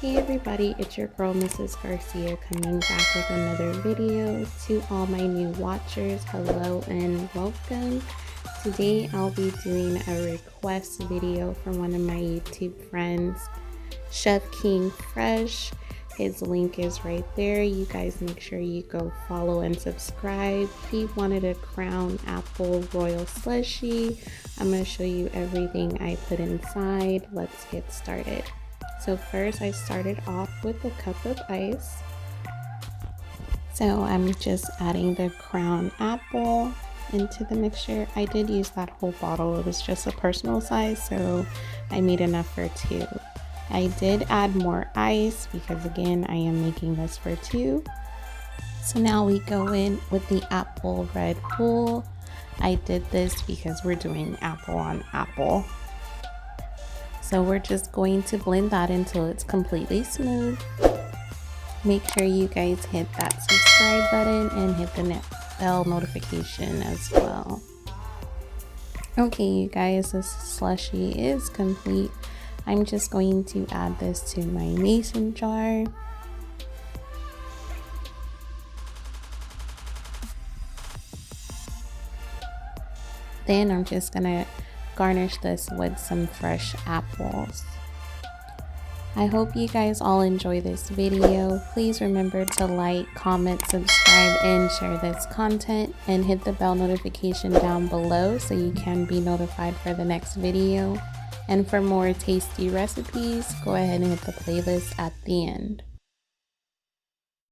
Hey everybody, it's your girl Mrs. Garcia coming back with another video. To all my new watchers, hello and welcome. Today I'll be doing a request video from one of my YouTube friends, Chef King Fresh. His link is right there. You guys make sure you go follow and subscribe. He wanted a crown apple royal slushy. I'm going to show you everything I put inside. Let's get started. So first I started off with a cup of ice. So I'm just adding the crown apple into the mixture. I did use that whole bottle. It was just a personal size, so I made enough for two. I did add more ice because again I am making this for two. So now we go in with the apple Red Bull. I did this because we're doing apple on apple. So we're just going to blend that until it's completely smooth. Make sure you guys hit that subscribe button and hit the bell notification as well. Okay, you guys, this slushy is complete. I'm just going to add this to my mason jar. Then I'm just gonna garnish this with some fresh apples. I hope you guys all enjoy this video. Please remember to like, comment, subscribe, and share this content, and hit the bell notification down below so you can be notified for the next video. And for more tasty recipes, go ahead and hit the playlist at the end.